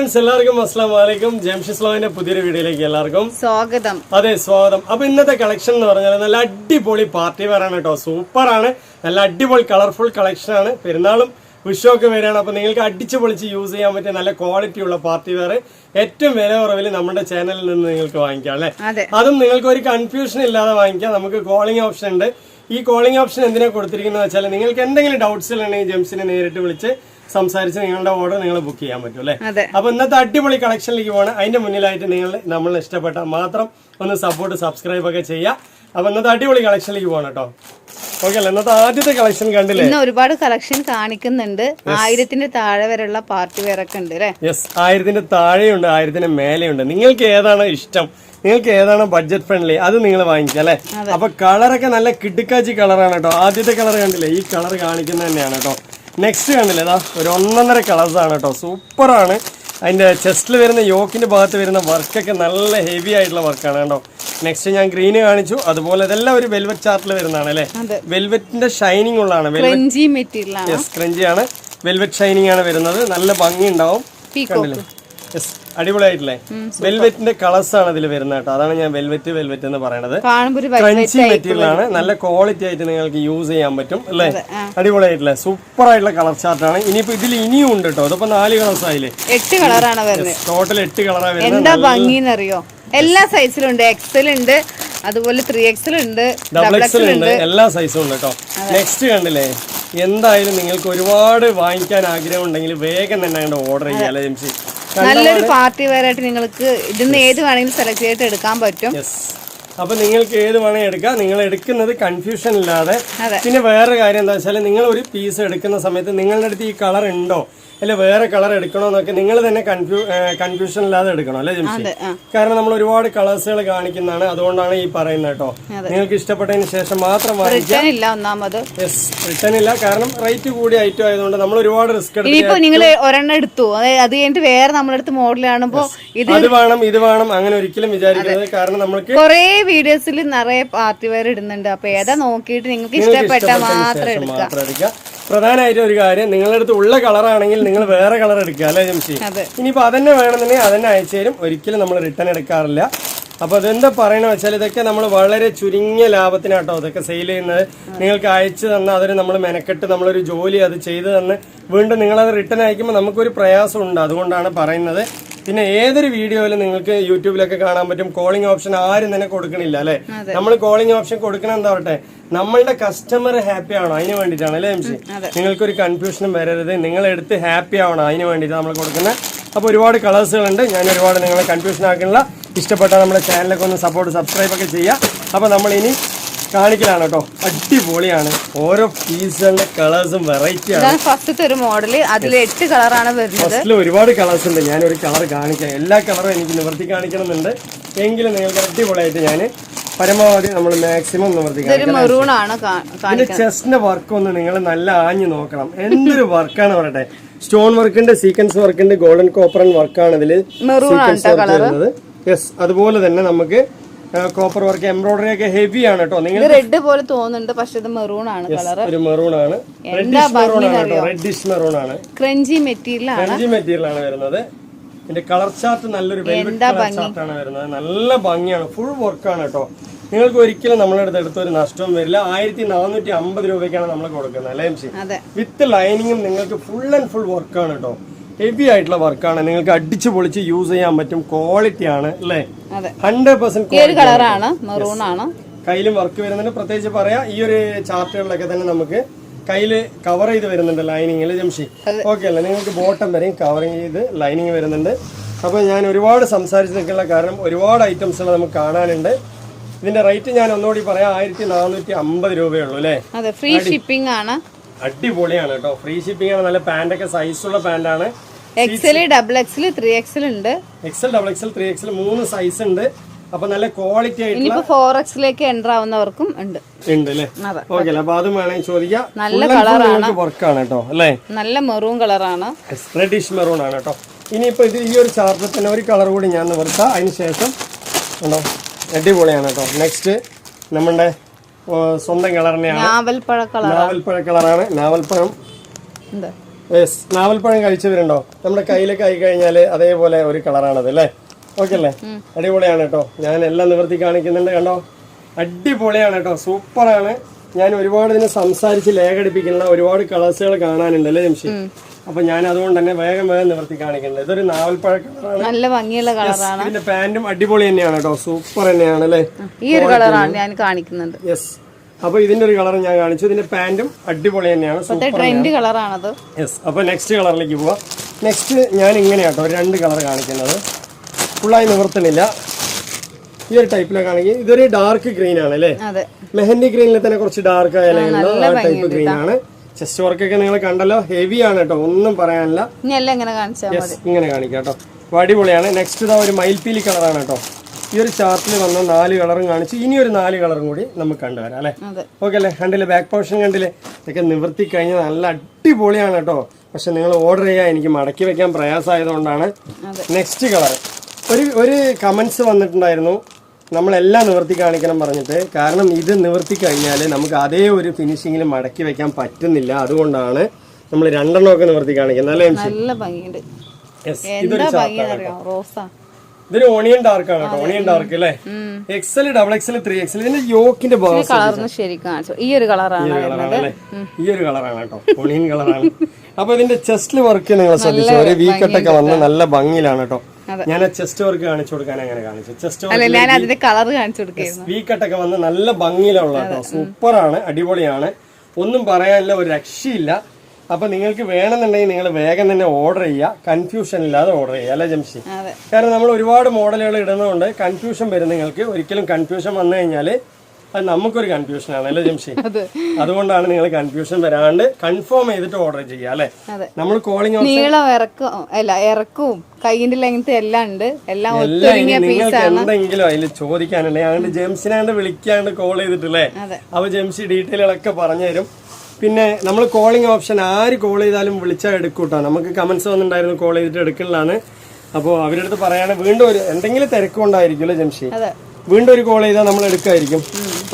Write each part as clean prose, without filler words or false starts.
എല്ലാവർക്കും അസ്സലാമു അലൈക്കും. ജംഷിദ് സ്ലോവിന്റെ പുതിയൊരു വീഡിയോയിലേക്ക് എല്ലാവർക്കും സ്വാഗതം. അതെ, സ്വാഗതം. അപ്പൊ ഇന്നത്തെ കളക്ഷൻ എന്ന് പറഞ്ഞാൽ നല്ല അടിപൊളി പാർട്ടി വെയർ ആണ് കേട്ടോ. സൂപ്പറാണ്, നല്ല അടിപൊളി കളർഫുൾ കളക്ഷൻ ആണ്. പെരുന്നാളും വിഷുവൊക്കെ വരികയാണ്. അപ്പൊ നിങ്ങൾക്ക് അടിച്ചു പൊളിച്ച് യൂസ് ചെയ്യാൻ പറ്റിയ നല്ല ക്വാളിറ്റി ഉള്ള പാർട്ടി വെയർ ഏറ്റവും വില കുറവിൽ നമ്മുടെ ചാനലിൽ നിന്ന് നിങ്ങൾക്ക് വാങ്ങിക്കാം അല്ലെ. അതും നിങ്ങൾക്ക് ഒരു കൺഫ്യൂഷൻ ഇല്ലാതെ വാങ്ങിക്കാം. നമുക്ക് കോളിംഗ് ഓപ്ഷൻ ഉണ്ട്. ഈ കോളിംഗ് ഓപ്ഷൻ എന്തിനാ കൊടുത്തിരിക്കുന്നത് വെച്ചാൽ നിങ്ങൾക്ക് എന്തെങ്കിലും ഡൗട്ട്സ് ഉണ്ടെങ്കിൽ ജെംസിനെ നേരിട്ട് വിളിച്ച് സംസാരിച്ച് നിങ്ങളുടെ ഓർഡർ നിങ്ങൾ ബുക്ക് ചെയ്യാൻ പറ്റും അല്ലെ. അപ്പൊ ഇന്നത്തെ അടിപൊളി കളക്ഷനിലേക്ക് പോകണം. അതിന്റെ മുന്നിലായിട്ട് നമ്മൾ ഇഷ്ടപ്പെട്ടാൽ മാത്രം ഒന്ന് സബ്സ്ക്രൈബ് ഒക്കെ ചെയ്യുക. അപ്പൊ ഇന്നത്തെ അടിപൊളി കളക്ഷനിലേക്ക് പോകണം കേട്ടോ. ഓക്കെ അല്ലേ? ഇന്നത്തെ ആദ്യത്തെ കളക്ഷൻ കണ്ടില്ലേ? ഇന്ന് ഒരുപാട് കളക്ഷൻ കാണിക്കുന്നുണ്ട്. 1000 താഴെ വരെയുള്ള പാർട്ടി വെയർ ഒക്കെ ഉണ്ട് അല്ലേ? യെസ്, 1000 താഴെയുണ്ട്, 1000 മേലെയുണ്ട്. നിങ്ങൾക്ക് ഏതാണ് ഇഷ്ടം, നിങ്ങൾക്ക് ഏതാണ് ബഡ്ജറ്റ് ഫ്രണ്ട്ലി, അത് നിങ്ങൾ വാങ്ങിക്കാം അല്ലെ. അപ്പൊ കളറൊക്കെ നല്ല കിടുക്കാച്ചി കളറാണ് കേട്ടോ. ആദ്യത്തെ കളർ കണ്ടില്ലേ? ഈ കളർ കാണിക്കുന്നത് തന്നെയാണ് കേട്ടോ. നെക്സ്റ്റ് കണ്ടില്ലേ? ഇതാ ഒരു 1.5 കളേഴ്സ് ആണ് കേട്ടോ. സൂപ്പറാണ്. അതിന്റെ ചെസ്റ്റിൽ വരുന്ന യോക്കിന്റെ ഭാഗത്ത് വരുന്ന വർക്കൊക്കെ നല്ല ഹെവി ആയിട്ടുള്ള വർക്കാണ് കേട്ടോ. നെക്സ്റ്റ് ഞാൻ ഗ്രീന് കാണിച്ചു. അതുപോലെ ഇതെല്ലാം ഒരു വെൽവെറ്റ് ചാർട്ടിൽ വരുന്നതാണ് അല്ലെ. വെൽവെറ്റിന്റെ ഷൈനിങ് ഉള്ളതാണ്. ക്രഞ്ചി ആണ്, വെൽവെറ്റ് ഷൈനിങ് ആണ് വരുന്നത്. നല്ല ഭംഗി ഉണ്ടാവും. കണ്ടില്ലേ? യെസ്, അടിപൊളിയായിട്ടില്ലേ? വെൽവെറ്റിന്റെ കളേഴ്സ് ആണ് ഇതിൽ വരുന്നത് കേട്ടോ. അതാണ് ഞാൻ വെൽവെറ്റ് എന്ന് പറയുന്നത്. ക്രഞ്ചി മെറ്റീരിയൽ ആണ്, നല്ല ക്വാളിറ്റി ആയിട്ട് നിങ്ങൾക്ക് യൂസ് ചെയ്യാൻ പറ്റും അല്ലേ. അടിപൊളിയായിട്ടില്ലേ? സൂപ്പർ ആയിട്ടുള്ള കളർ ചാർട്ടാണ്. ഇനിയിപ്പോ ഇതിൽ ഇനിയും ഉണ്ട് കേട്ടോ. ഇതിപ്പോ 4 കളേഴ്സ് ആയില്ലേ? 8 കളറാണ് വരുന്നത്. ടോട്ടൽ 8 കളറാണ് വരുന്നത്. എന്താ ഭംഗിന്നറിയോ? എല്ലാ സൈസിലും ഉണ്ട്. എക്സൽ ഉണ്ട്, അതുപോലെ 3XL ഉണ്ട്, ഡബിൾ എക്സൽ ഉണ്ട്, എല്ലാ സൈസും ഉണ്ട് കേട്ടോ. നെക്സ്റ്റ് കണ്ടില്ലേ? എന്തായാലും നിങ്ങൾക്ക് ഒരുപാട് വാങ്ങിക്കാൻ ആഗ്രഹം ഉണ്ടെങ്കിൽ വേഗം തന്നെ ഓർഡർ ചെയ്യാം ജെംസി. നല്ലൊരു പാർട്ടി വെയർ ആയിട്ട് നിങ്ങൾക്ക് ഇതിന്ന് ഏത് വേണമെങ്കിലും സെലക്ട് ചെയ്തിട്ട് എടുക്കാൻ പറ്റും. അപ്പൊ നിങ്ങൾക്ക് ഏത് വേണമെങ്കിൽ എടുക്കാം. നിങ്ങൾ എടുക്കുന്നത് കൺഫ്യൂഷൻ ഇല്ലാതെ. പിന്നെ വേറെ കാര്യം എന്താ വെച്ചാൽ നിങ്ങൾ ഒരു പീസ് എടുക്കുന്ന സമയത്ത് നിങ്ങളുടെ അടുത്ത് ഈ കളർ ഉണ്ടോ അല്ലെ വേറെ കളർ എടുക്കണോന്നൊക്കെ നിങ്ങൾ തന്നെ കൺഫ്യൂഷൻ ഇല്ലാതെ എടുക്കണം അല്ലെ ജംഷി. കാരണം നമ്മൾ ഒരുപാട് കളേഴ്സുകൾ കാണിക്കുന്നതാണ്. അതുകൊണ്ടാണ് ഈ പറയുന്നത് കേട്ടോ. നിങ്ങൾക്ക് ഇഷ്ടപ്പെട്ടതിന് ശേഷം മാത്രം വാങ്ങിക്കാം. റിട്ടേൺ ഇല്ല, കാരണം റേറ്റ് കൂടിയ ഐറ്റം ആയതുകൊണ്ട് നമ്മൾ ഒരുപാട് റിസ്ക് എടുത്തു. നിങ്ങൾ ഒരെണ്ണം എടുത്തു, അത് കഴിഞ്ഞിട്ട് വേറെ നമ്മളെടുത്ത് മോഡൽ കാണുമ്പോ ഇത് വേണം അങ്ങനെ ഒരിക്കലും വിചാരിക്കുന്നത്. കാരണം നമ്മൾക്ക് കുറെ വീഡിയോസിൽ നിറയെ പാർട്ടി വെയർ ഇടുന്നുണ്ട്. അപ്പൊ ഏതാ നോക്കിയിട്ട് നിങ്ങൾക്ക് ഇഷ്ടപ്പെട്ട മാത്രം എടുക്കാം. പ്രധാനമായിട്ട് ഒരു കാര്യം, നിങ്ങളുടെ അടുത്ത് ഉള്ള കളറാണെങ്കിൽ നിങ്ങൾ വേറെ കളർ എടുക്കുക അല്ലെ ജംഷി. ഇനിയിപ്പോ അതന്നെ വേണമെന്നുണ്ടെങ്കിൽ അതന്നെ അയച്ചു തരും. ഒരിക്കലും നമ്മൾ റിട്ടേൺ എടുക്കാറില്ല. അപ്പൊ അതെന്താ പറയണെന്ന് വെച്ചാൽ ഇതൊക്കെ നമ്മൾ വളരെ ചുരുങ്ങിയ ലാഭത്തിനാട്ടോ ഇതൊക്കെ സെയിൽ ചെയ്യുന്നത്. നിങ്ങൾക്ക് അയച്ചു തന്ന അതൊരു നമ്മൾ മെനക്കെട്ട് നമ്മളൊരു ജോലി അത് ചെയ്തു തന്ന് വീണ്ടും നിങ്ങളത് റിട്ടേൺ അയക്കുമ്പോൾ നമുക്കൊരു പ്രയാസം ഉണ്ട്. അതുകൊണ്ടാണ് പറയുന്നത്. പിന്നെ ഏതൊരു വീഡിയോയിലും നിങ്ങൾക്ക് യൂട്യൂബിലൊക്കെ കാണാൻ പറ്റും കോളിംഗ് ഓപ്ഷൻ ആരും തന്നെ കൊടുക്കണില്ല അല്ലെ. നമ്മൾ കോളിംഗ് ഓപ്ഷൻ കൊടുക്കണം എന്താ പറട്ടെ, നമ്മളുടെ കസ്റ്റമർ ഹാപ്പി ആവണം, അതിന് വേണ്ടിയിട്ടാണ് അല്ലെ എംസി. നിങ്ങൾക്കൊരു കൺഫ്യൂഷനും വരരുത്, നിങ്ങൾ എടുത്ത് ഹാപ്പി ആവണം, അതിന് വേണ്ടിയിട്ട് നമ്മൾ കൊടുക്കുന്നത്. അപ്പൊ ഒരുപാട് കളേഴ്സുകളുണ്ട്. ഞാൻ ഒരുപാട് നിങ്ങളെ കൺഫ്യൂഷൻ ആക്കുന്നില്ല. ഇഷ്ടപ്പെട്ട നമ്മുടെ ചാനലൊക്കെ ഒന്ന് സബ്സ്ക്രൈബ് ഒക്കെ ചെയ്യാം. അപ്പൊ നമ്മൾ ഇനി കാണിക്കലാണ് കേട്ടോ. അടിപൊളിയാണ്. ഓരോ പീസുകളുടെ കളേഴ്സും വെറൈറ്റി ആണ്. ഫസ്റ്റത്തെ ഒരു മോഡൽ, അതിൽ 8 കളറാണ് വരുന്നത്. ഫസ്റ്റിൽ ഒരുപാട് കളേഴ്സ് ഉണ്ട്. ഞാനൊരു കളർ കാണിക്കാം. എല്ലാ കളറും എനിക്ക് നിവർത്തി കാണിക്കണമെന്നുണ്ട്. എങ്കിലും നിങ്ങൾക്ക് അടിപൊളിയായിട്ട് ഞാൻ പരമാവധി നമ്മൾ മാക്സിമം നിവർത്തി കാണിക്കാം. ചെസ്റ്റിന്റെ വർക്ക് ഒന്ന് നിങ്ങൾ നല്ല ആഞ്ഞു നോക്കണം. എന്തൊരു വർക്കാണ് പറയട്ടെ. സ്റ്റോൺ വർക്ക് ഉണ്ട്, സീക്വൻസ് വർക്ക് ഉണ്ട്, ഗോൾഡൻ കോപ്പറൻ വർക്കാണ് ഇതിൽ സീക്വൻസ് വർക്ക് വരുന്നത്. യെസ്, അതുപോലെ തന്നെ നമുക്ക് കോപ്പർ വർക്ക് എംബ്രോയിഡറി ഒക്കെ ഹെവി ആണ് കേട്ടോ. നിങ്ങൾ റെഡ് പോലെ തോന്നുന്നുണ്ട്, പക്ഷെ ഇത് മെറൂൺ ആണ് കളർ. ഒരു മെറൂൺ ആണ്, റെഡിഷ് മെറൂൺ ആണ്. ക്രഞ്ചി മെറ്റീരിയൽ ആണ് വരുന്നത്. ഇതിന്റെ കളർ ചാർട്ട് നല്ലൊരു വെൽവെറ്റ് കളർ ചാർട്ട് ആണ് വരുന്നത്. നല്ല ഭംഗിയാണ്, ഫുൾ വർക്കാണ് കേട്ടോ. നിങ്ങൾക്ക് ഒരിക്കലും നമ്മളുടെ അടുത്ത് ഒരു നഷ്ടവും വരില്ല. 1450 രൂപയ്ക്കാണ് നമ്മൾ കൊടുക്കുന്നത് അല്ലേ എംസി. വിത്ത് ലൈനിങ്ങും നിങ്ങൾക്ക് ഫുൾ ആൻഡ് ഫുൾ വർക്കാണ് കേട്ടോ. ഹെവി ആയിട്ടുള്ള വർക്കാണ്. നിങ്ങൾക്ക് അടിച്ചു പൊളിച്ച് യൂസ് ചെയ്യാൻ പറ്റും. ക്വാളിറ്റി ആണ് അല്ലേ, 100% കളറാണ്, മെറൂൺ ആണ്. കയ്യിലും വർക്ക് വരുന്നുണ്ട്. പ്രത്യേകിച്ച് പറയാം, ഈ ഒരു ചാർട്ടുകളിലൊക്കെ തന്നെ നമുക്ക് കയ്യില് കവർ ചെയ്ത് വരുന്നുണ്ട് ലൈനിങ് അല്ലേ ജംഷി. ഓക്കെ അല്ലേ? നിങ്ങൾക്ക് ബോട്ടം വരെയും കവറിങ് ചെയ്ത് ലൈനിങ് വരുന്നുണ്ട്. അപ്പൊ ഞാൻ ഒരുപാട് സംസാരിച്ച് നിൽക്കുന്ന കാരണം ഒരുപാട് ഐറ്റംസുകൾ നമുക്ക് കാണാനുണ്ട്. ഇതിന്റെ റേറ്റ് ഞാൻ ഒന്നുകൂടി പറയാം, 1450 രൂപയുള്ളൂ അല്ലേ. ഫ്രീ ഷിപ്പിംഗ് ആണ്. അടിപൊളിയാണ് കേട്ടോ. ഫ്രീ ഷിപ്പിംഗ് ആണ്. നല്ല പാന്റൊക്കെ സൈസുള്ള പാന്റാണ്. XL, XXL, 3XL ഉണ്ട്. XL, XXL, 3XL 3 സൈസ് ഉണ്ട്. അപ്പൊ നല്ല ക്വാളിറ്റി ആയിട്ടുള്ള 4Xലേക്ക് എൻ്റർ ആവുന്നവർക്കും ഉണ്ട് അല്ലേ. ഓക്കെ, അപ്പൊ അതും വേണമെങ്കിൽ ചോദിക്കാം. നല്ല കളറാണ്, വർക്കാണ് കേട്ടോ അല്ലേ. നല്ല മെറൂൺ കളറാണ്, റെഡിഷ് മെറൂൺ ആണ് കേട്ടോ. ഇനിയിപ്പോ ഇത് ഈ ഒരു ചാർട്ടിൽ തന്നെ ഒരു കളർ കൂടി ഞാൻ നിവർത്താം. അതിനുശേഷം ഉണ്ടോ, അടിപൊളിയാണ് കേട്ടോ. നെക്സ്റ്റ് നമ്മുടെ സ്വന്തം കളർ തന്നെയാണ്. നാവൽപ്പഴ കളറാണ്. നാവൽപ്പഴം യെസ്, നാവൽപ്പഴം കഴിച്ചവരുണ്ടോ? നമ്മുടെ കയ്യിലൊക്കെ ആയി കഴിഞ്ഞാൽ അതേപോലെ ഒരു കളറാണത് അല്ലേ? ഓക്കെ അല്ലേ? അടിപൊളിയാണ് കേട്ടോ. ഞാൻ എല്ലാം നിവർത്തി കാണിക്കുന്നുണ്ട് കണ്ടോ, അടിപൊളിയാണ് കേട്ടോ, സൂപ്പറാണ്. ഞാൻ ഒരുപാട് ഇതിനെ സംസാരിച്ച് ലേഖടിപ്പിക്കുന്ന ഒരുപാട് കളേഴ്സുകൾ കാണാനുണ്ട് അല്ലേ ജംഷി? അപ്പൊ ഞാൻ അതുകൊണ്ട് തന്നെ വേഗം നിവർത്തി കാണിക്കുന്നത്. ഇതൊരു നാവൽപ്പഴ കളറാണ്, നല്ല ഭംഗിയുള്ള കളറാണ്. ഇതിന്റെ പാന്റും അടിപൊളി തന്നെയാണ് കേട്ടോ, സൂപ്പർ തന്നെയാണ് അല്ലേ? ഈ ഒരു കളറാണ് ഞാൻ കാണിക്കുന്നത്. യെസ്, അപ്പൊ ഇതിന്റെ ഒരു കളർ ഞാൻ കാണിച്ചു. ഇതിന്റെ പാന്റും അടിപൊളി തന്നെയാണ്, ട്രെൻഡ് കളറാണത്. യെസ്, അപ്പൊ നെക്സ്റ്റ് കളറിലേക്ക് പോവാ. നെക്സ്റ്റ് ഞാൻ ഇങ്ങനെയാട്ടോ 2 കളർ കാണിക്കുന്നത്, ഫുള്ളായി നിവർത്തണില്ല. ഈ ഒരു ടൈപ്പിലൊക്കെ ഇതൊരു ഡാർക്ക് ഗ്രീൻ ആണ് അല്ലേ? മെഹന്തി ഗ്രീനിൽ തന്നെ കുറച്ച് ഡാർക്ക് ആയാലും ആ ടൈപ്പ് ഗ്രീൻ ആണ്. ചെസ്റ്റ് വർക്ക് ഒക്കെ നിങ്ങൾ കണ്ടല്ലോ, ഹെവി ആണ് കേട്ടോ, ഒന്നും പറയാനില്ല. ഇങ്ങനെ കാണിക്കാം കേട്ടോ, അടിപൊളിയാണ്. നെക്സ്റ്റ് ഇതാ ഒരു മയിൽപ്പീലി കളറാണ് കേട്ടോ. ഈ ഒരു ചാർട്ടിൽ വന്ന 4 കളറും കാണിച്ചു. ഇനി ഒരു 4 കളറും കൂടി നമുക്ക് കണ്ടുവരാം അല്ലേ? ഓക്കെ അല്ലേ? കണ്ടില്ലേ ബാക്ക് പോർഷൻ കണ്ടില്ലേ? ഇതൊക്കെ നിവർത്തി കഴിഞ്ഞാൽ നല്ല അടിപൊളിയാണ് കേട്ടോ. പക്ഷെ നിങ്ങൾ ഓർഡർ ചെയ്യാൻ എനിക്ക് മടക്കി വെക്കാൻ പ്രയാസമായതുകൊണ്ടാണ്. നെക്സ്റ്റ് കളർ ഒരു കമന്റ്സ് വന്നിട്ടുണ്ടായിരുന്നു, നമ്മളെല്ലാം നിവർത്തി കാണിക്കണം പറഞ്ഞിട്ട്. കാരണം ഇത് നിവർത്തി കഴിഞ്ഞാൽ നമുക്ക് അതേ ഒരു ഫിനിഷിങ്ങിൽ മടക്കി വെക്കാൻ പറ്റുന്നില്ല. അതുകൊണ്ടാണ് നമ്മൾ 2 ഒക്കെ നിവർത്തി കാണിക്കുന്നത് അല്ലേ? ഇതൊരു ഓണിയൻ ഡാർക്ക് ആണ് കേട്ടോ, ഓണിയൻ ഡാർക്ക് അല്ലേ? XL, XXL, 3XL. ഇതിന്റെ യോക്കിന്റെ ഈ ഒരു കളറാണ് കേട്ടോ, ഓണിയൻ കളറാണ്. അപ്പൊ ഇതിന്റെ ചെസ്റ്റിൽ വർക്ക് നിങ്ങൾ ശ്രദ്ധിച്ചു, ഒരു വീക്കട്ടൊക്കെ വന്ന് നല്ല ഭംഗിയിലാണ് കേട്ടോ. ഞാൻ ചെസ്റ്റ് വർക്ക് കാണിച്ചു കൊടുക്കാൻ അങ്ങനെ കാണിച്ചു. ചെസ്റ്റ് വീക്കട്ടൊക്കെ വന്ന് നല്ല ഭംഗിയിലുള്ള കേട്ടോ, സൂപ്പറാണ്, അടിപൊളിയാണ്, ഒന്നും പറയാനില്ല, ഒരു രക്ഷയില്ല. അപ്പൊ നിങ്ങൾക്ക് വേണമെന്നുണ്ടെങ്കിൽ നിങ്ങൾ വേഗം തന്നെ ഓർഡർ ചെയ്യുക, കൺഫ്യൂഷൻ ഇല്ലാതെ ഓർഡർ ചെയ്യുക അല്ലെ ജംഷി? കാരണം നമ്മൾ ഒരുപാട് മോഡലുകൾ ഇടുന്നതുകൊണ്ട് കൺഫ്യൂഷൻ വരും നിങ്ങൾക്ക്. ഒരിക്കലും കൺഫ്യൂഷൻ വന്നു കഴിഞ്ഞാൽ അത് നമുക്കൊരു കൺഫ്യൂഷൻ ആണ് അല്ലേ ജംഷി? അതുകൊണ്ടാണ് നിങ്ങൾ കൺഫ്യൂഷൻ വരാണ്ട് കൺഫേം ചെയ്തിട്ട് ഓർഡർ ചെയ്യുക അല്ലെ? നമ്മൾ കോളിംഗ് ഇറക്കവും കൈയിന്റെ ലെങ്ത് എല്ലാം ഉണ്ട്. നിങ്ങൾക്ക് എന്തെങ്കിലും അതിൽ ചോദിക്കാനുണ്ടെങ്കിൽ അതുകൊണ്ട് ജെംസിനാണ്ട് വിളിക്കാണ്ട് കോൾ ചെയ്തിട്ടില്ലേ? അപ്പൊ ജെംസി ഡീറ്റെയിലുകളൊക്കെ പറഞ്ഞു തരും. പിന്നെ നമ്മൾ കോളിംഗ് ഓപ്ഷൻ ആര് കോൾ ചെയ്താലും വിളിച്ചാൽ എടുക്കൂട്ടോ. നമുക്ക് കമന്റ്സ് വന്നിട്ടുണ്ടായിരുന്നു കോൾ ചെയ്തിട്ട് എടുക്കലാണ്. അപ്പോൾ അവരുടെ അടുത്ത് പറയാണ് വീണ്ടും ഒരു എന്തെങ്കിലും തിരക്കുണ്ടായിരിക്കും അല്ലേ ജംഷി? വീണ്ടും ഒരു കോൾ ചെയ്താൽ നമ്മൾ എടുക്കായിരിക്കും.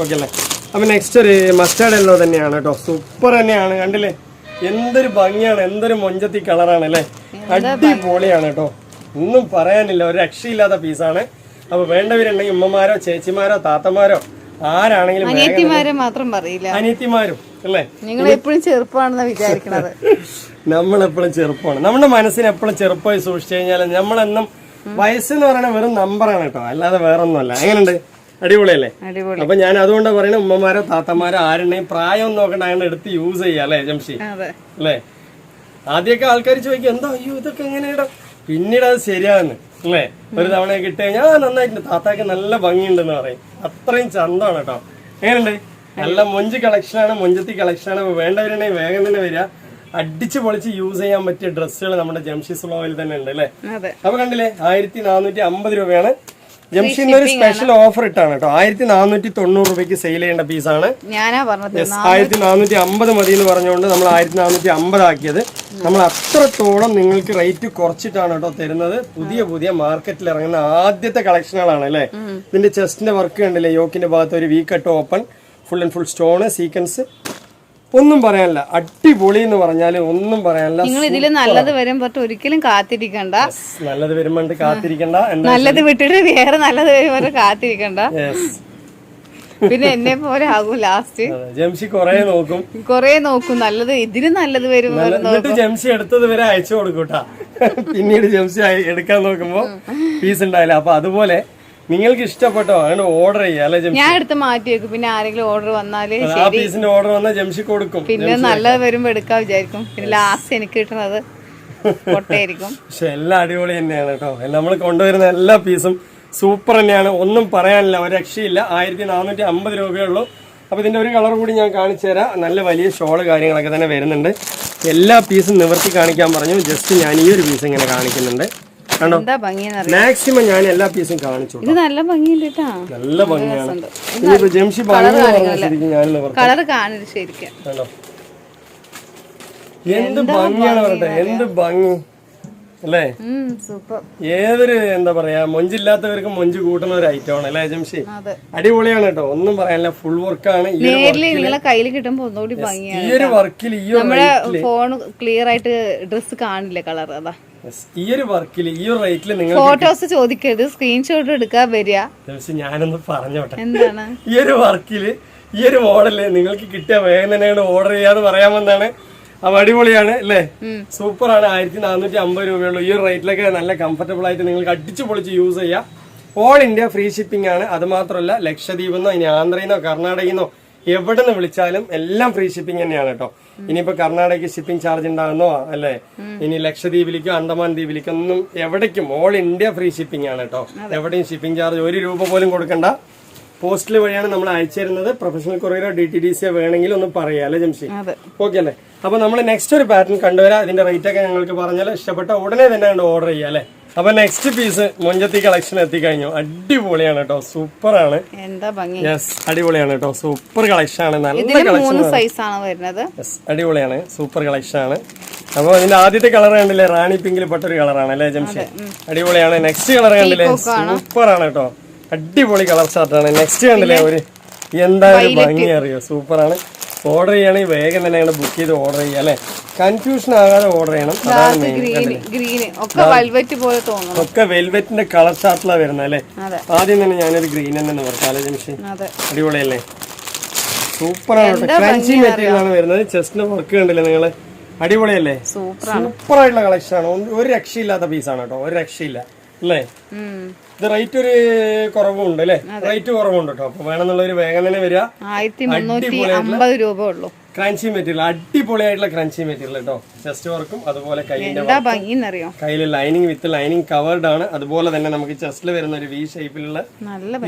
ഓക്കെ അല്ലേ? അപ്പൊ നെക്സ്റ്റ് ഒരു മസ്റ്റാർഡ് യെല്ലോ തന്നെയാണ് കേട്ടോ, സൂപ്പർ തന്നെയാണ്. കണ്ടില്ലേ എന്തൊരു ഭംഗിയാണ്, എന്തൊരു മൊഞ്ചത്തി കളറാണ് അല്ലേ? അടിപൊളിയാണ് കേട്ടോ, ഒന്നും പറയാനില്ല, ഒരു രക്ഷയില്ലാത്ത പീസാണ്. അപ്പൊ വേണ്ടവരുണ്ടെങ്കിൽ ഉമ്മമാരോ ചേച്ചിമാരോ താത്തമാരോ ആരാണെങ്കിലും മാത്രം പറയില്ല, അനിയത്തിമാരും അല്ലേ? നിങ്ങൾ എപ്പോഴും ചെറുപ്പമാണെന്ന് വിചാരിക്കണത്. നമ്മളെപ്പോഴും ചെറുപ്പമാണ്, നമ്മുടെ മനസ്സിന് എപ്പോഴും ചെറുപ്പമായി സൂക്ഷിച്ചു കഴിഞ്ഞാൽ നമ്മളെന്നും വയസ്സെന്ന് പറയുന്നത് വെറും നമ്പറാണ് കേട്ടോ, അല്ലാതെ വേറൊന്നുമല്ല. എങ്ങനെയുണ്ട്? അടിപൊളിയല്ലേ? അപ്പൊ ഞാൻ അതുകൊണ്ടാണ് പറയുന്നത് ഉമ്മമാരോ താത്തമാരോ ആരുണ്ടെങ്കിൽ പ്രായം നോക്കണ്ട, അങ്ങനെ എടുത്ത് യൂസ് ചെയ്യാം അല്ലേ ജംഷി? അല്ലേ? ആദ്യമൊക്കെ ആൾക്കാർ ചോദിക്കും എന്തോ അയ്യോ ഇതൊക്കെ എങ്ങനെ ഇടാം, പിന്നീട് അത് ശരിയാകുന്നു അല്ലേ? ഒരു തവണ കിട്ടി കഴിഞ്ഞാൽ നന്നായിട്ടുണ്ട്, താത്താക്ക് നല്ല ഭംഗിയുണ്ടെന്ന് പറയും. അത്രയും ചന്തമാണ് കേട്ടോ. എങ്ങനെയുണ്ട്? നല്ല മൊഞ്ച് കളക്ഷനാണ്, മൊഞ്ചത്തി കളക്ഷനാണ്. അപ്പൊ വേണ്ടവരുണ്ടെങ്കിൽ വേഗം തന്നെ വരിക. അടിച്ചു പൊളിച്ച് യൂസ് ചെയ്യാൻ പറ്റിയ ഡ്രസ്സുകൾ നമ്മുടെ ജംഷീസ് ഫ്ലോയിൽ തന്നെ ഉണ്ട് അല്ലേ? അപ്പൊ കണ്ടില്ലേ 1450 രൂപയാണ്. ജംഷീന്റെ ഒരു സ്പെഷ്യൽ ഓഫർ ഇട്ടാണ് കേട്ടോ, 1490 രൂപയ്ക്ക് സെയിൽ ചെയ്യേണ്ട പീസാണ്. 1450 മതി എന്ന് പറഞ്ഞുകൊണ്ട് നമ്മൾ 1450 ആക്കിയത്. നമ്മൾ അത്രത്തോളം നിങ്ങൾക്ക് റേറ്റ് കുറച്ചിട്ടാണ് കേട്ടോ തരുന്നത്. പുതിയ മാർക്കറ്റിൽ ഇറങ്ങുന്ന ആദ്യത്തെ കളക്ഷനുകളാണ് അല്ലേ? ഇതിന്റെ ചെസ്റ്റിന്റെ വർക്ക് കണ്ടില്ലേ, യോക്കിന്റെ ഭാഗത്ത് ഒരു V cut open, full and full stone, sequins, ഒന്നും പറയാനില്ല, അടിപൊളി എന്ന് പറഞ്ഞാല് ഒന്നും പറയാനില്ല. നിങ്ങൾ ഇതിൽ നല്ലത് വരുമ്പോ ഒരിക്കലും കാത്തിരിക്കണ്ട, നല്ലത് വരുമ്പോ കാത്തിരിക്കണ്ട, നല്ലത് വിട്ടിട്ട് വേറെ നല്ലത് വരുമ്പോ കാത്തിരിക്കണ്ട. പിന്നെ എന്നെ പോലെ ആകും ലാസ്റ്റ്. ജംഷി കൊറേ നോക്കും നല്ലത് ഇതിന് നല്ലത് വരുമ്പോ എന്നിട്ട് ജംഷി എടുത്തത് വരെ അയച്ചു കൊടുക്കൂട്ടാ. പിന്നീട് ജംഷി എടുക്കാൻ നോക്കുമ്പോ പീസ് ഉണ്ടായില്ല. അപ്പൊ അതുപോലെ നിങ്ങൾക്ക് ഇഷ്ടപ്പെട്ടോ അങ്ങനെ ഓർഡർ ചെയ്യാം അല്ലെ? ഞാൻ എടുത്ത് മാറ്റി വെക്കും, പിന്നെ ആരെങ്കിലും ഓർഡർ വന്നാല് ആ പീസിന്റെ ഓർഡർ വന്നാൽ ജംഷി കൊടുക്കും. പിന്നെ നല്ലത് വരുമ്പോ എടുക്കാൻ വിചാരിക്കും, പിന്നെ ലാസ്റ്റ് എനിക്ക് കിട്ടുന്നത് പൊട്ടയായിരിക്കും. പക്ഷെ എല്ലാം അടിപൊളി തന്നെയാണ് കേട്ടോ, നമ്മൾ കൊണ്ടുവരുന്ന എല്ലാ പീസും സൂപ്പർ തന്നെയാണ്, ഒന്നും പറയാനില്ല, ഒരു രക്ഷയില്ല. 1450 രൂപയുള്ളൂ. അപ്പൊ ഇതിന്റെ ഒരു കളർ കൂടി ഞാൻ കാണിച്ചു തരാം. നല്ല വലിയ ഷോള് കാര്യങ്ങളൊക്കെ തന്നെ വരുന്നുണ്ട്. എല്ലാ പീസും നിവർത്തി കാണിക്കാൻ പറഞ്ഞു. ജസ്റ്റ് ഞാൻ ഈ ഒരു പീസ് ഇങ്ങനെ കാണിക്കുന്നുണ്ട്. കണ്ടോ, മാക്സിമം ഞാൻ എല്ലാ പീസും കാണിച്ചു. നല്ല ഭംഗിയുണ്ട്, നല്ല ഭംഗിയാണ്. ഇനിയിപ്പോ ജംഷി ശരിക്കും ഞാൻ കണ്ടോ എന്ത് ഭംഗിയാണ് പറയട്ടെ, എന്ത് ഭംഗി. അല്ലേ? സൂപ്പർ. ഏതൊരു എന്താ പറയാ മൊഞ്ചില്ലാത്തവർക്ക് മൊഞ്ച് കൂട്ടുന്ന ഒരു ഐറ്റമാണ് അല്ലേ ജംഷി? അടിപൊളിയാണ് കേട്ടോ, ഒന്നും പറയാനില്ല. ഫുൾ വർക്കാണ്. നിങ്ങളെ കയ്യിൽ കിട്ടുമ്പോ ഒന്നുകൂടി ഭംഗിയാണ്. ഈ ഒരു വർക്കിൽ നമ്മുടെ ഫോൺ ക്ലിയർ ആയിട്ട് ഡ്രസ് കാണില്ല കളർ. അതാ ഈ ഒരു വർക്കിൽ ഈ ഒരു റേറ്റിൽ നിങ്ങൾ ഫോട്ടോസ് ചോദിക്കരുത്, സ്ക്രീൻഷോട്ട് എടുക്കാൻ വരിക. ഞാനൊന്ന് പറഞ്ഞോട്ടെ, എന്താണ് ഈ ഒരു വർക്കില് ഈ ഒരു മോഡല് നിങ്ങൾക്ക് കിട്ടിയ വേഗം തന്നെയാണ് ഓർഡർ ചെയ്യാന്ന് പറയാമെന്നാണ്. അപ്പൊ അടിപൊളിയാണ് അല്ലേ? സൂപ്പറാണ്. 1450 രൂപയുള്ളൂ. ഈ ഒരു റേറ്റിലൊക്കെ നല്ല കംഫർട്ടബിൾ ആയിട്ട് നിങ്ങൾക്ക് അടിച്ചു പൊളിച്ച് യൂസ് ചെയ്യാം. ഓൾ ഇന്ത്യ ഫ്രീ ഷിപ്പിംഗ് ആണ്. അത് മാത്രമല്ല ലക്ഷദ്വീപിന്നോ ഇനി ആന്ധ്രയിന്നോ കർണാടകയിന്നോ എവിടെ നിന്ന് വിളിച്ചാലും എല്ലാം ഫ്രീ ഷിപ്പിംഗ് തന്നെയാണ് കേട്ടോ. ഇനിയിപ്പോ കർണാടകയ്ക്ക് ഷിപ്പിംഗ് ചാർജ് ഉണ്ടാകുന്നോ അല്ലെ, ഇനി ലക്ഷദ്വീപിലേക്കോ അന്തമാൻ ദ്വീപിലേക്കോ ഒന്നും എവിടേക്കും ഓൾ ഇന്ത്യ ഫ്രീ ഷിപ്പിംഗ് ആണ് കേട്ടോ. എവിടെയും ഷിപ്പിംഗ് ചാർജ് 1 രൂപ പോലും കൊടുക്കണ്ട. പോസ്റ്റിൽ വഴിയാണ് നമ്മൾ അയച്ചു തരുന്നത്. പ്രൊഫഷണൽ കൊറിയറോ DTDC വേണമെങ്കിൽ ഒന്ന് പറയാം അല്ലെ ജംഷി? ഓക്കെ അല്ലേ? അപ്പൊ നമ്മൾ നെക്സ്റ്റ് ഒരു പാറ്റേൺ കണ്ടുവരാം. ഇതിന്റെ റേറ്റ് ഒക്കെ ഞങ്ങൾക്ക് പറഞ്ഞാൽ ഇഷ്ടപ്പെട്ട ഉടനെ തന്നെ ഓർഡർ ചെയ്യാം അല്ലെ? അപ്പൊ നെക്സ്റ്റ് പീസ് മൊഞ്ചത്തി കളക്ഷൻ എത്തിക്കഴിഞ്ഞു. അടിപൊളിയാണ് കേട്ടോ, സൂപ്പറാണ്. യെസ്, അടിപൊളിയാണ് കേട്ടോ, സൂപ്പർ കളക്ഷൻ ആണ്. നല്ല കളക്ഷൻ, അടിപൊളിയാണ്, സൂപ്പർ കളക്ഷൻ ആണ്. അപ്പൊ ഇതിന്റെ ആദ്യത്തെ കളർ കണ്ടില്ലേ, റാണി പിങ്കിൽ പെട്ടൊരു കളറാണ് അല്ലെ ജംഷി? അടിപൊളിയാണ്. നെക്സ്റ്റ് കളർ കണ്ടില്ലേ, സൂപ്പറാണ് കേട്ടോ, അടിപൊളി കളർ ചാർട്ടാണ്. നെക്സ്റ്റ് കണ്ടില്ലേ, ഒരു എന്തായാലും ഭംഗി അറിയോ, സൂപ്പറാണ്. ഓർഡർ ചെയ്യണമെങ്കിൽ വേഗം തന്നെ ബുക്ക് ചെയ്ത് ഓർഡർ ചെയ്യാം അല്ലെ? കൺഫ്യൂഷൻ ആകാതെ ഓർഡർ ചെയ്യണം. ഒക്കെ വെൽവെറ്റിന്റെ കളർ ചാർട്ടിലാണ് വരുന്നത് അല്ലെ? ആദ്യം തന്നെ ഞാനൊരു ഗ്രീൻ തന്നെ നോക്കാം ജംഷി. അടിപൊളിയല്ലേ, സൂപ്പറാണ്. ക്രഞ്ചി മെറ്റീരിയൽ ആണ് വരുന്നത്. ചെസ്റ്റിന് വർക്ക് കണ്ടില്ലേ നിങ്ങള്, അടിപൊളിയല്ലേ? സൂപ്പർ ആയിട്ടുള്ള കളക്ഷൻ ആണ്. ഒരു രക്ഷയില്ലാത്ത പീസാണ് കേട്ടോ, ഒരു രക്ഷയില്ല അല്ലേ? ഇത് റേറ്റ് ഒരു കുറവുണ്ട് അല്ലേ? റേറ്റ് കുറവുണ്ട് കേട്ടോ. അപ്പൊ വേണമെന്നുള്ളൊരു വേഗം തന്നെ വരിക. 1350 രൂപ ഉള്ളൂ. ക്രഞ്ചി മെറ്റീരിയൽ, അടിപൊളിയായിട്ടുള്ള ക്രഞ്ചി മെറ്റീരിയൽ കേട്ടോ. ചെസ്റ്റ് വർക്കും അതുപോലെ കയ്യില് ലൈനിങ് വിത്ത് ലൈനിങ് കവേർഡ് ആണ്. അതുപോലെ തന്നെ നമുക്ക് ചെസ്റ്റിൽ വരുന്ന ഒരു V ഷേപ്പിലുള്ള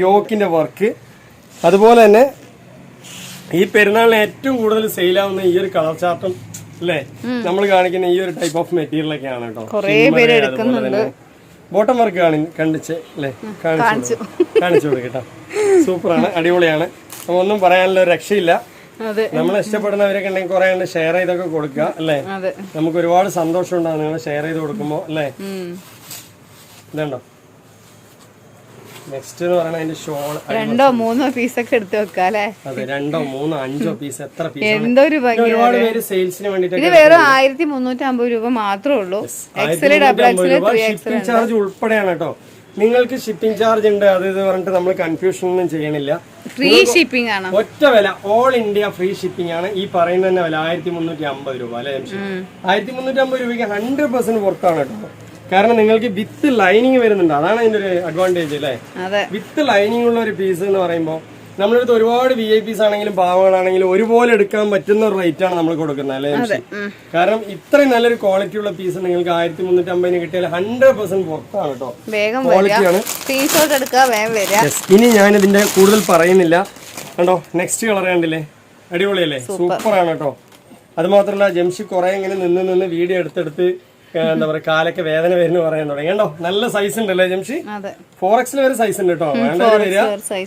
യോക്കിന്റെ വർക്ക്. അതുപോലെ തന്നെ ഈ പെരുന്നാളിന് ഏറ്റവും കൂടുതൽ സെയിൽ ആവുന്ന ഈ ഒരു കളർ ചാർട്ടും അല്ലേ, നമ്മൾ കാണിക്കുന്ന ഈ ഒരു ടൈപ്പ് ഓഫ് മെറ്റീരിയൽ ഒക്കെയാണ് കേട്ടോ. അതുപോലെ തന്നെ ബോട്ടം വർക്ക് കണ്ടിച്ച് അല്ലേ, കാണിച്ചു കൊടുക്കട്ടോ. സൂപ്പറാണ്, അടിപൊളിയാണ്. അപ്പൊ ഒന്നും പറയാനുള്ള ഒരു രക്ഷയില്ല. നമ്മൾ ഇഷ്ടപ്പെടുന്നവരൊക്കെ ഉണ്ടെങ്കിൽ കുറെ ഷെയർ ചെയ്തൊക്കെ കൊടുക്കുക അല്ലേ? നമുക്ക് ഒരുപാട് സന്തോഷം ഉണ്ടാവും നിങ്ങൾ ഷെയർ ചെയ്ത് കൊടുക്കുമ്പോ അല്ലേ? ഇതുണ്ടോ നെക്സ്റ്റ് എന്ന് പറയുന്നത് അതിന്റെ ഷോൾ 2-3 പീസൊക്കെ എടുത്ത് വെക്കാം അല്ലേ? അതെ, 2, 3, 5 പീസ്, എത്ര പീസ്. എന്തൊരു ഒരുപാട് പേര് സെയിൽസിന് വേണ്ടിട്ട്. ഇത് വെറും 1350 രൂപ മാത്രമേ ഉള്ളൂ. ഷിപ്പിംഗ് ചാർജ് ഉൾപ്പെടെയാണ് കേട്ടോ. നിങ്ങൾക്ക് ഷിപ്പിംഗ് ചാർജ് ഉണ്ട് അത് ഇത് പറഞ്ഞിട്ട് നമ്മൾ കൺഫ്യൂഷൻ ഒന്നും ചെയ്യണില്ല. ഫ്രീ ഷിപ്പിംഗ് ആണ്, ഒറ്റ വില, ഓൾ ഇന്ത്യ ഫ്രീ ഷിപ്പിംഗ് ആണ്. ഈ പറയുന്ന തന്നെ വില 1350 രൂപ അല്ലെ? 1350 രൂപയ്ക്ക് 100% പുറത്താണ് കേട്ടോ. കാരണം നിങ്ങൾക്ക് വിത്ത് ലൈനിങ് വരുന്നുണ്ട്, അതാണ് അതിന്റെ ഒരു അഡ്വാൻറ്റേജ് അല്ലേ? വിത്ത് ലൈനിങ് ഉള്ള ഒരു പീസ് എന്ന് പറയുമ്പോൾ നമ്മളടുത്ത് ഒരുപാട് VIPs ആണെങ്കിലും പാവങ്ങളാണെങ്കിലും ഒരുപോലെ എടുക്കാൻ പറ്റുന്ന ഒരു റേറ്റ് ആണ് നമ്മൾ കൊടുക്കുന്നത് അല്ലേ? കാരണം ഇത്രയും നല്ലൊരു ക്വാളിറ്റി ഉള്ള പീസ് നിങ്ങൾക്ക് 1350 കിട്ടിയാൽ 100% പുറത്താണ് കേട്ടോ, ക്വാളിറ്റിയാണ്. ഇനി ഞാൻ ഇതിന്റെ കൂടുതൽ പറയുന്നില്ല കണ്ടോ. നെക്സ്റ്റ് കളർ കണ്ടില്ലേ, അടിപൊളിയല്ലേ, സൂപ്പറാണ് കേട്ടോ. അത് മാത്രമല്ല ജംഷി കുറെ ഇങ്ങനെ നിന്ന് വീഡിയോ എടുത്തെടുത്ത് എന്താ പറയാ കാലൊക്കെ വേദന വരുന്ന പറയാൻ തുടങ്ങി കണ്ടോ. നല്ല സൈസ് ഉണ്ടല്ലേ ജംഷി? 4XL വരെ സൈസ് ഉണ്ട് കേട്ടോ. വേണ്ടവര് വരിക.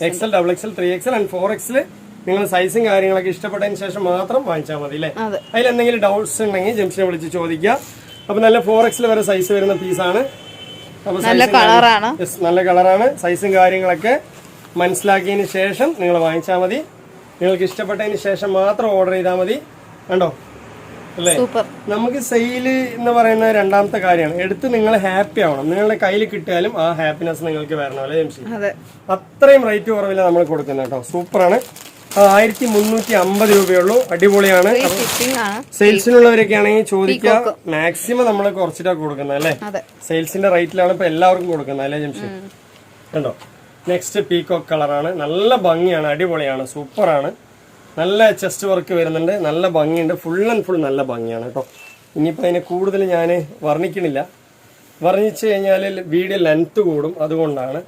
XL, XXL, 3XL and 4XL. നിങ്ങൾ സൈസും കാര്യങ്ങളൊക്കെ ഇഷ്ടപ്പെട്ടതിന് ശേഷം മാത്രം വാങ്ങിച്ചാൽ മതി അല്ലേ? അതിൽ എന്തെങ്കിലും ഡൗട്ട്സ് ഉണ്ടെങ്കിൽ ജംഷിനെ വിളിച്ച് ചോദിക്കുക. അപ്പൊ നല്ല 4XL വരെ സൈസ് വരുന്ന പീസാണ്. നല്ല കളറാണ്. സൈസും കാര്യങ്ങളൊക്കെ മനസ്സിലാക്കിയതിന് ശേഷം നിങ്ങൾ വാങ്ങിച്ചാൽ മതി. നിങ്ങൾക്ക് ഇഷ്ടപ്പെട്ടതിന് ശേഷം മാത്രം ഓർഡർ ചെയ്താൽ മതി. കണ്ടോ അല്ലേ? നമുക്ക് സെയില് എന്ന് പറയുന്ന രണ്ടാമത്തെ കാര്യമാണ്. എടുത്ത് നിങ്ങൾ ഹാപ്പി ആവണം. നിങ്ങളുടെ കയ്യിൽ കിട്ടിയാലും ആ ഹാപ്പിനെസ് നിങ്ങൾക്ക് വരണം അല്ലേ ജംഷി? അത്രയും റേറ്റ് കുറവില്ല നമ്മൾ കൊടുക്കുന്നത് കേട്ടോ. സൂപ്പറാണ്. 1350 രൂപയുള്ളൂ. അടിപൊളിയാണ്. സെയിൽസിനുള്ളവരൊക്കെ ആണെങ്കിൽ ചോദിക്കുക. മാക്സിമം നമ്മൾ കുറച്ചിട്ടാണ് കൊടുക്കുന്നത് അല്ലേ? സെയിൽസിന്റെ റേറ്റിലാണ് ഇപ്പൊ എല്ലാവർക്കും കൊടുക്കുന്നത് അല്ലേ ജംഷി? കണ്ടോ. നെക്സ്റ്റ് പീകോക്ക് കളറാണ്. നല്ല ഭംഗിയാണ്, അടിപൊളിയാണ്, സൂപ്പറാണ്. നല്ല ചെസ്റ്റ് വർക്ക് വരുന്നുണ്ട്, നല്ല ഭംഗിയുണ്ട്. ഫുൾ ആൻഡ് ഫുൾ നല്ല ഭംഗിയാണ് കേട്ടോ. ഇനിയിപ്പോൾ അതിനെ കൂടുതൽ ഞാൻ വർണ്ണിക്കണില്ല. വർണ്ണിച്ചു കഴിഞ്ഞാൽ വീഡിയോ ലെങ്ത് കൂടും, അതുകൊണ്ടാണ്.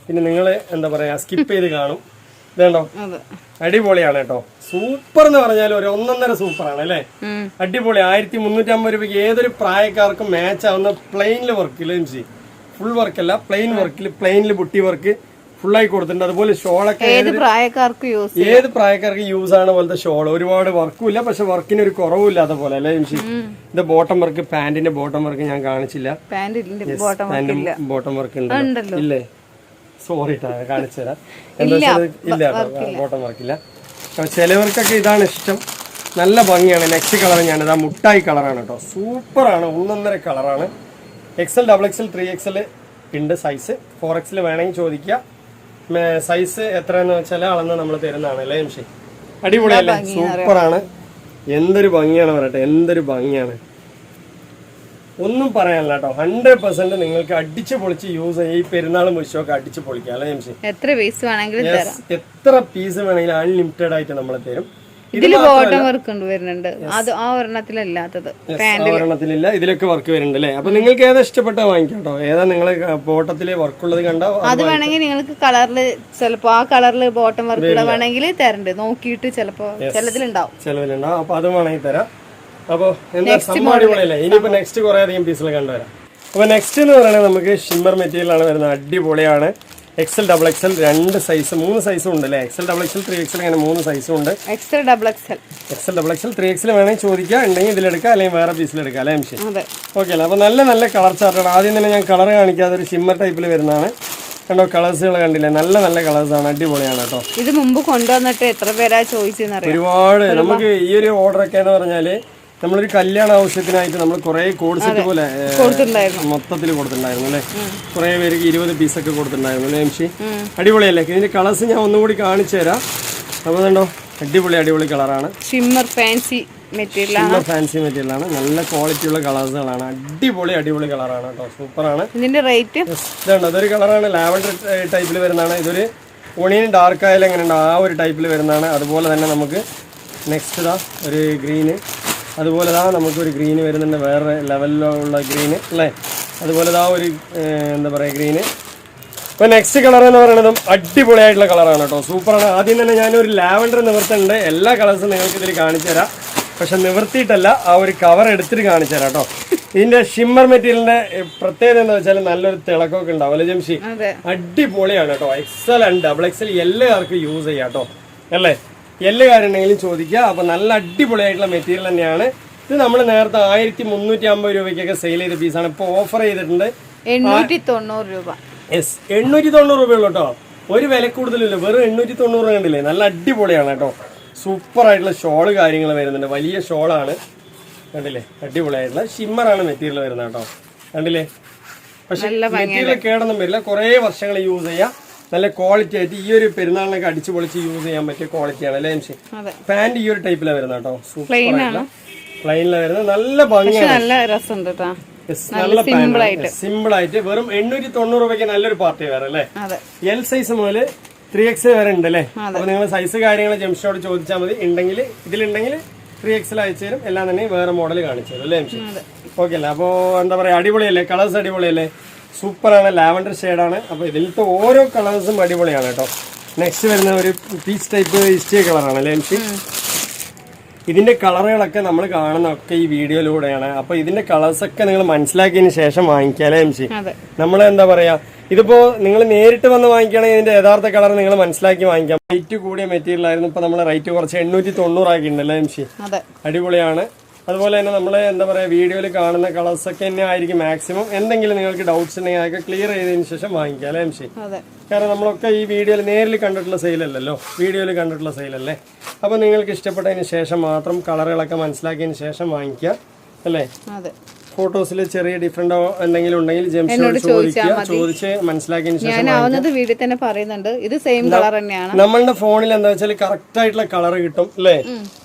പിന്നെ നിങ്ങൾ എന്താ പറയുക സ്കിപ്പ് ചെയ്ത് കാണും. ഇതുണ്ടോ, അടിപൊളിയാണ് കേട്ടോ. സൂപ്പർ എന്ന് പറഞ്ഞാൽ ഒരു 1.5 സൂപ്പറാണ് അല്ലേ? അടിപൊളി. 1350 രൂപയ്ക്ക് ഏതൊരു പ്രായക്കാർക്കും മാച്ച് ആവുന്ന പ്ലെയിനിൽ വർക്ക് ഇല്ല. ഫുൾ വർക്കല്ല, പ്ലെയിൻ വർക്കിൽ, പ്ലെയിനിൽ ബുട്ടി വർക്ക്, ഫുള്ളായി കൊടുത്തിട്ടുണ്ട്. അതുപോലെ ഷോളൊക്കെ ഏത് പ്രായക്കാർക്ക് യൂസ് ആണ് പോലത്തെ ഷോൾ. ഒരുപാട് വർക്കും ഇല്ല, പക്ഷെ വർക്കിന് ഒരു കുറവില്ലാത്ത പോലെ അല്ലേ ജംഷി? ഇത് ബോട്ടം വർക്ക്, പാന്റിന്റെ ബോട്ടം വർക്ക് ഞാൻ കാണിച്ചില്ല. പാന്റും ബോട്ടം വർക്ക് ഉണ്ട് ഇല്ലേ? സോറി കാണിച്ചു തരാം. എന്താ ഇല്ല, ബോട്ടം വർക്കില്ല. ചിലവർക്കൊക്കെ ഇതാണ് ഇഷ്ടം. നല്ല ഭംഗിയാണ്. നെക്സ്റ്റ് കളർ ഞാനിത് മുട്ടായി കളറാണ് കേട്ടോ. സൂപ്പറാണ്, 1.5 കളറാണ്. XL, XXL, 3XL ഉണ്ട് സൈസ്. 4XL വേണമെങ്കിൽ ചോദിക്കുക. സൈസ് എത്രയെന്ന് വെച്ചാൽ അളന്ന് നമ്മൾ തരുന്നതാണ് അല്ലേ ജംഷി? അടിപൊളിയല്ലേ? സൂപ്പറാണ്. എന്തൊരു ഭംഗിയാണ് പറയട്ടെ, എന്തൊരു ഭംഗിയാണ്, ഒന്നും പറയാനില്ല കേട്ടോ. 100% നിങ്ങൾക്ക് അടിച്ചു പൊളിച്ച് യൂസ് ചെയ്യാം. ഈ പെരുന്നാളും വിഷുവൊക്കെ അടിച്ചു പൊളിക്കാം അല്ലേ ജംഷി? എത്ര പീസ് വേണമെങ്കിലും അൺലിമിറ്റഡ് ആയിട്ട് നമ്മൾ തരും. ഇതില് ബോട്ടം വർക്ക് വരുന്നുണ്ട്, അത് ആ ഒരെണ്ണത്തിലല്ലാത്തത്. ഒരെണ്ണത്തിലില്ല, ഇതിലൊക്കെ വർക്ക് വരുന്നുണ്ട് അല്ലേ? അപ്പൊ നിങ്ങൾക്ക് ഏതാ ഇഷ്ടപ്പെട്ട വാങ്ങിക്കാം കേട്ടോ. ഏതാ നിങ്ങൾ ബോട്ടത്തില് വർക്കുള്ളത് കണ്ടോ? അത് വേണമെങ്കിൽ നിങ്ങൾക്ക് കളറില് ചിലപ്പോ ആ കളറില് ബോട്ടം വർക്ക് വേണമെങ്കിൽ തരണ്ട്, നോക്കിയിട്ട് ചിലപ്പോ ചിലതിലുണ്ടാവും. അപ്പൊ അത് വേണമെങ്കിൽ തരാം. അപ്പൊ എന്താ സംഭവല്ലേ? ഇനിയിപ്പോ നെക്സ്റ്റ് കുറെ അധികം പീസുകൾ കണ്ടുവരാം. അപ്പൊ നെക്സ്റ്റ് എന്ന് പറയുന്നത് നമുക്ക് ഷിമ്മർ മെറ്റീരിയൽ ആണ് വരുന്നത്. അടിപൊളിയാണ്. XL, XXL 2 സൈസ്, 3 സൈസും ഉണ്ട് അല്ലേ? XL, XXL, 3XL അങ്ങനെ 3 സൈസും ഉണ്ട്. XL, XXL, 3XL വേണമെങ്കിൽ ചോദിക്കുക, ഉണ്ടെങ്കിൽ ഇതിലെടുക്കുക, അല്ലെങ്കിൽ വേറെ പീസിലെടുക്കുക അല്ലേ മിഷൻ? ഓക്കെ അല്ലേ? അപ്പോൾ നല്ല നല്ല കളർ ചാർട്ടാണ്. ആദ്യം തന്നെ ഞാൻ കളർ കാണിക്കാതെ ഒരു ഷിമ്മർ ടൈപ്പിൽ വരുന്നതാണ്. കണ്ടോ, കളേഴ്സുകൾ കണ്ടില്ലേ? നല്ല നല്ല കളേഴ്സാണ്, അടിപൊളിയാണ് കേട്ടോ. ഇത് മുമ്പ് കൊണ്ടുവന്നിട്ട് എത്ര പേരാ ചോദിച്ചെന്നറിയാം. ഒരുപാട്. നമുക്ക് ഈ ഒരു ഓർഡറൊക്കെ എന്ന് പറഞ്ഞാൽ നമ്മളൊരു കല്യാണ ആവശ്യത്തിനായിട്ട് നമ്മൾ കുറെ കോഡ് സെറ്റ് പോലെ മൊത്തത്തിൽ കൊടുത്തിട്ടുണ്ടായിരുന്നു അല്ലേ? കുറെ പേർക്ക് 20 പീസൊക്കെ കൊടുത്തിട്ടുണ്ടായിരുന്നു അല്ലേ എംഷി? അടിപൊളിയല്ലേ? ഇതിന്റെ കളേഴ്സ് ഞാൻ ഒന്നുകൂടി കാണിച്ചു തരാം. അപ്പോൾ കണ്ടോ, അടിപൊളി കളറാണ്. ഷിമ്മർ ഫാൻസി മെറ്റീരിയലാണ്. നല്ല ക്വാളിറ്റി ഉള്ള കളേഴ്സുകളാണ്. അടിപൊളി കളറാണ് കേട്ടോ. സൂപ്പറാണ്. ഇതിന്റെ റേറ്റ് ഇതുണ്ട്. അതൊരു കളറാണ്, ലാവൻഡർ ടൈപ്പിൽ വരുന്നതാണ്. ഇതൊരു ഒണിയൻ ഡാർക്ക് ആയാലും എങ്ങനെയുണ്ട് ആ ഒരു ടൈപ്പിൽ വരുന്നതാണ്. അതുപോലെ തന്നെ നമുക്ക് നെക്സ്റ്റ് ഇതാ ഒരു ഗ്രീന്, അതുപോലെ നമുക്കൊരു ഗ്രീന് വരുന്നുണ്ട്, വേറെ ലെവലിലുള്ള ഗ്രീന് അല്ലേ? അതുപോലെ ഒരു എന്താ പറയുക ഗ്രീന്. അപ്പോൾ നെക്സ്റ്റ് കളർ എന്ന് പറയുന്നതും അടിപൊളിയായിട്ടുള്ള കളറാണ് കേട്ടോ. സൂപ്പറാണ്. ആദ്യം തന്നെ ഞാനൊരു ലാവൻഡർ നിവർത്തുന്നുണ്ട്. എല്ലാ കളേഴ്സും നിങ്ങൾക്ക് ഇതിൽ കാണിച്ചു തരാം, പക്ഷെ നിവർത്തിയിട്ടല്ല, ആ ഒരു കവർ എടുത്തിട്ട് കാണിച്ചു തരാം കേട്ടോ. ഇതിന്റെ ഷിമ്മർ മെറ്റീരിയലിന്റെ പ്രത്യേകത എന്ന് വെച്ചാൽ നല്ലൊരു തിളക്കമൊക്കെ ഉണ്ടാവും അല്ലേ ജംഷി? അടിപൊളിയാണ് കേട്ടോ. XL and XXL എല്ലാവർക്കും യൂസ് ചെയ്യാം കേട്ടോ അല്ലേ? എല്ലാവരുണ്ടെങ്കിലും ചോദിക്കുക. അപ്പൊ നല്ല അടിപൊളിയായിട്ടുള്ള മെറ്റീരിയൽ തന്നെയാണ് ഇത്. നമ്മൾ നേരത്തെ 1350 രൂപയ്ക്കൊക്കെ സെയിൽ ചെയ്ത പീസാണ്. ഇപ്പൊ ഓഫർ ചെയ്തിട്ടുണ്ട് 890 രൂപ. യെസ്, 890 രൂപയുള്ളൂ കേട്ടോ. ഒരു വില കൂടുതലില്ല, വെറും 890 കണ്ടില്ലേ? നല്ല അടിപൊളിയാണ് കേട്ടോ. സൂപ്പർ ആയിട്ടുള്ള ഷോള് കാര്യങ്ങൾ വരുന്നുണ്ട്. വലിയ ഷോളാണ് കണ്ടില്ലേ? അടിപൊളിയായിട്ടുള്ള ഷിമ്മറാണ് മെറ്റീരിയൽ വരുന്നത് കേട്ടോ. കണ്ടില്ലേ? പക്ഷെ മെറ്റീരിയൽ കേടൊന്നും വരില്ല, കുറെ വർഷങ്ങൾ യൂസ് ചെയ്യാം. നല്ല ക്വാളിറ്റി ആയിട്ട് ഈ ഒരു പെരുന്നാളിനൊക്കെ അടിച്ചു പൊളിച്ച് യൂസ് ചെയ്യാൻ പറ്റിയ ക്വാളിറ്റിയാണ് അല്ലേ എംഷി? പാന്റ് ഈ ഒരു ടൈപ്പിലാണ് വരുന്നത് കേട്ടോ. സൂപ്പർ പ്ലെയിനിലാണ് വരുന്നത്. നല്ല ഭംഗിയാണ്, നല്ല രസമുണ്ട് കേട്ടോ. നല്ല സിമ്പിൾ ആയിട്ട് വെറും 890 രൂപയ്ക്ക് നല്ലൊരു പാർട്ടി വേറെ അല്ലേ? L സൈസ് മുതൽ 3XL വരെ ഉണ്ട് അല്ലേ? അപ്പൊ നിങ്ങൾ സൈസ് കാര്യങ്ങൾ ജംഷിനോട് ചോദിച്ചാൽ മതി. ഇതിലുണ്ടെങ്കിൽ 3XL അയച്ചു തരും. എല്ലാം തന്നെ വേറെ മോഡൽ കാണിച്ചു തരും അല്ലേ എംഷി? ഓക്കെ അല്ലേ? അപ്പോൾ എന്താ പറയാ, അടിപൊളിയല്ലേ? കളേഴ്സ് അടിപൊളിയല്ലേ? സൂപ്പറാണ്. ലാവൻഡർ ഷെയ്ഡാണ്. അപ്പോൾ ഇതിലത്തെ ഓരോ കളേഴ്സും അടിപൊളിയാണ് കേട്ടോ. നെക്സ്റ്റ് വരുന്ന ഒരു പീച്ച് ടൈപ്പ് ഇഷ്ടിയ കളറാണ് അല്ലേ എംഷി? ഇതിന്റെ കളറുകളൊക്കെ നമ്മൾ കാണുന്നതൊക്കെ ഈ വീഡിയോയിലൂടെയാണ്. അപ്പൊ ഇതിന്റെ കളേഴ്സൊക്കെ നിങ്ങൾ മനസ്സിലാക്കിയതിന് ശേഷം വാങ്ങിക്കാം അല്ലേ എംഷി? നമ്മൾ എന്താ പറയാ, ഇതിപ്പോ നിങ്ങൾ നേരിട്ട് വന്ന് വാങ്ങിക്കുകയാണെങ്കിൽ ഇതിന്റെ യഥാർത്ഥ കളർ നിങ്ങൾ മനസ്സിലാക്കി വാങ്ങിക്കാം. റേറ്റ് കൂടിയ മെറ്റീരിയൽ ആയിരുന്നു, ഇപ്പൊ നമ്മളെ റേറ്റ് കുറച്ച് 890 ആക്കിയിട്ടുണ്ടല്ലേ എംഷി? അടിപൊളിയാണ്. അതുപോലെ തന്നെ നമ്മൾ എന്താ പറയുക, വീഡിയോയിൽ കാണുന്ന കളേഴ്സൊക്കെ തന്നെ ആയിരിക്കും മാക്സിമം. എന്തെങ്കിലും നിങ്ങൾക്ക് ഡൗട്ട്സ് ഉണ്ടെങ്കിൽ അതൊക്കെ ക്ലിയർ ചെയ്തതിന് ശേഷം വാങ്ങിക്കാം അല്ലേ എംഷി? കാരണം നമ്മളൊക്കെ ഈ വീഡിയോയിൽ നേരിൽ കണ്ടിട്ടുള്ള സെയിലല്ലല്ലോ, വീഡിയോയിൽ കണ്ടിട്ടുള്ള സെയിലല്ലേ? അപ്പോൾ നിങ്ങൾക്ക് ഇഷ്ടപ്പെട്ടതിന് ശേഷം മാത്രം കളറുകളൊക്കെ മനസ്സിലാക്കിയതിന് ശേഷം വാങ്ങിക്കുക അല്ലേ? ഫോട്ടോസിൽ ചെറിയ ഡിഫറെന്റ് എന്തെങ്കിലും ഉണ്ടെങ്കിൽ ജംഷിനോട് ചോദിച്ച് മനസ്സിലാക്കിയതിന് ശേഷം വീഡിയോ തന്നെ പറയുന്നുണ്ട്. ഇത് സെയിം കളർ തന്നെയാണ്. നമ്മളുടെ ഫോണിൽ എന്താ വെച്ചാൽ കറക്റ്റ് ആയിട്ടുള്ള കളർ കിട്ടും അല്ലേ?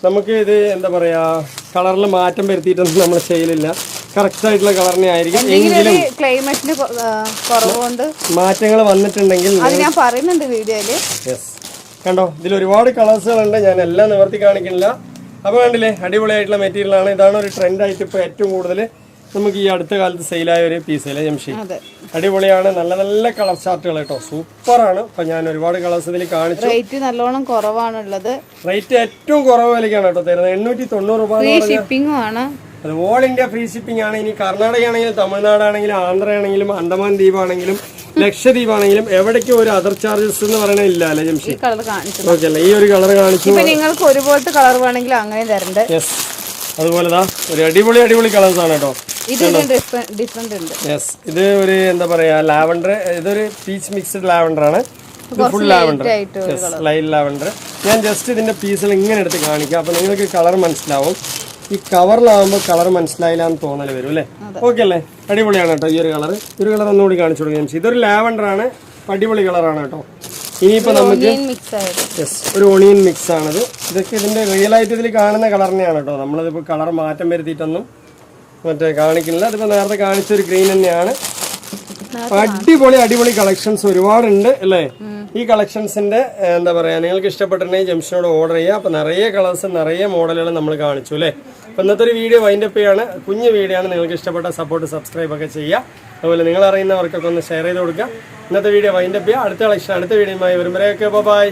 നമുക്ക് ഇത് എന്താ പറയാ, കളറിൽ മാറ്റം വരുത്തിയിട്ടൊന്നും നമ്മൾ ചെയ്യലില്ല. കറക്റ്റ് ആയിട്ടുള്ള കളറിനെ ആയിരിക്കും. എങ്കിലും ക്ലൈമറ്റിന് കുറവുകൊണ്ട് മാറ്റങ്ങൾ വന്നിട്ടുണ്ടെങ്കിൽ ഞാൻ പറയുന്നുണ്ട് വീഡിയോയില്. കണ്ടോ, ഇതിൽ ഒരുപാട് കളേഴ്സുകളുണ്ട്, ഞാൻ എല്ലാം നിവർത്തി കാണിക്കുന്നില്ല. അപ്പൊ കണ്ടില്ലേ, അടിപൊളിയായിട്ടുള്ള മെറ്റീരിയൽ ആണ്. ഇതാണ് ഒരു ട്രെൻഡ് ആയിട്ട് ഇപ്പൊ ഏറ്റവും കൂടുതൽ നമുക്ക് ഈ അടുത്ത കാലത്ത് സെയിലായ ഒരു പീസ് അല്ലേ ജംഷി? അടിപൊളിയാണ്. നല്ല നല്ല കളർ ചാർട്ടുകൾ കേട്ടോ. സൂപ്പറാണ്. അപ്പൊ ഞാൻ ഒരുപാട് കളേഴ്സ് ഇതിൽ കാണിച്ചു. റേറ്റ് നല്ലോണം കുറവാണുള്ളത്. റേറ്റ് ഏറ്റവും കുറവ് വിലക്കാണ് കേട്ടോ തരുന്നത്. 890 രൂപ. അത് ഓൾ ഇന്ത്യ ഫ്രീ ഷിപ്പിംഗ് ആണ്. ഇനി കർണാടക ആണെങ്കിലും തമിഴ്നാടാണെങ്കിലും ആന്ധ്ര ആണെങ്കിലും അന്തമാൻ ദ്വീപാണെങ്കിലും ലക്ഷദ്വീപ് ആണെങ്കിലും എവിടേക്കും ഒരു അതർ ചാർജസ് എന്ന് പറയണ ഇല്ല അല്ലേ ജംഷി? കളർ കാണിച്ചു. ഓക്കെ അല്ലേ, ഈ ഒരു കളർ കാണിച്ചു. ഇപ്പൊ നിങ്ങൾക്ക് ഒരുപോലത്തെ കളർ വേണമെങ്കിൽ അങ്ങനെ തരണ്ട്. യെസ്, അതുപോലെ ഒരു അടിപൊളി കളേഴ്സ് ആണ് കേട്ടോ. ഇത് ഡിഫറെന്റ് ഉണ്ട്. യെസ്, ഇത് ഒരു എന്താ പറയാ ലാവൻഡർ, ഇതൊരു പീച്ച് മിക്സ്ഡ് ലാവൻഡർ ആണ്. ഇത് ഫുൾ ലാവൻഡർ, ലൈറ്റ് ലാവൻഡർ. ഞാൻ ജസ്റ്റ് ഇതിന്റെ പീസുകൾ ഇങ്ങനെ എടുത്ത് കാണിക്കാം, അപ്പൊ നിങ്ങൾക്ക് കളർ മനസ്സിലാവും. ഈ കവറിലാവുമ്പോൾ കളർ മനസ്സിലായില്ല എന്ന് തോന്നല് വരും അല്ലേ? ഓക്കെ അല്ലേ? അടിപൊളിയാണ് കേട്ടോ ഈ ഒരു കളർ. ഒരു കളർ ഒന്നുകൂടി കാണിച്ചു കൊടുക്കുകയും ചെയ്യും. ഇതൊരു ലാവൻഡർ ആണ്, അടിപൊളി കളറാണ് കേട്ടോ. ഇനിയിപ്പോ നമുക്ക് യെസ്, ഒരു ഒണിയൻ മിക്സ് ആണിത്. ഇതൊക്കെ ഇതിന്റെ റിയൽ ആയിട്ട് ഇതിൽ കാണുന്ന കളർ തന്നെയാണ് കേട്ടോ. നമ്മളിതിപ്പോ കളർ മാറ്റം വരുത്തിയിട്ടൊന്നും കാണിക്കുന്നില്ല. അതിപ്പോ നേരത്തെ കാണിച്ചൊരു ഗ്രീൻ തന്നെയാണ്. അടിപൊളി കളക്ഷൻസ് ഒരുപാടുണ്ട് അല്ലേ? ഈ കളക്ഷൻസിന്റെ എന്താ പറയാ, നിങ്ങൾക്ക് ഇഷ്ടപ്പെട്ടിട്ടുണ്ടെങ്കിൽ ജംഷനോട് ഓർഡർ ചെയ്യുക. അപ്പൊ നിറയെ കളേഴ്സ്, നിറയെ മോഡലുകൾ നമ്മൾ കാണിച്ചു അല്ലേ? അപ്പൊ ഇന്നത്തെ ഒരു വീഡിയോ വൈൻഡപ്പ് ചെയ്യാണ്. കുഞ്ഞു വീഡിയോ ആണ്. നിങ്ങൾക്ക് ഇഷ്ടപ്പെട്ട സപ്പോർട്ട്, സബ്സ്ക്രൈബ് ഒക്കെ ചെയ്യുക. അതുപോലെ നിങ്ങൾ അറിയുന്നവർക്കൊക്കെ ഒന്ന് ഷെയർ ചെയ്ത് കൊടുക്കുക. ഇന്നത്തെ വീഡിയോ വൈൻഡപ്പ് ചെയ്യുക. അടുത്ത കളക്ഷൻ അടുത്ത വീഡിയോയുമായി വരുമ്പോഴേക്ക് ബൈ.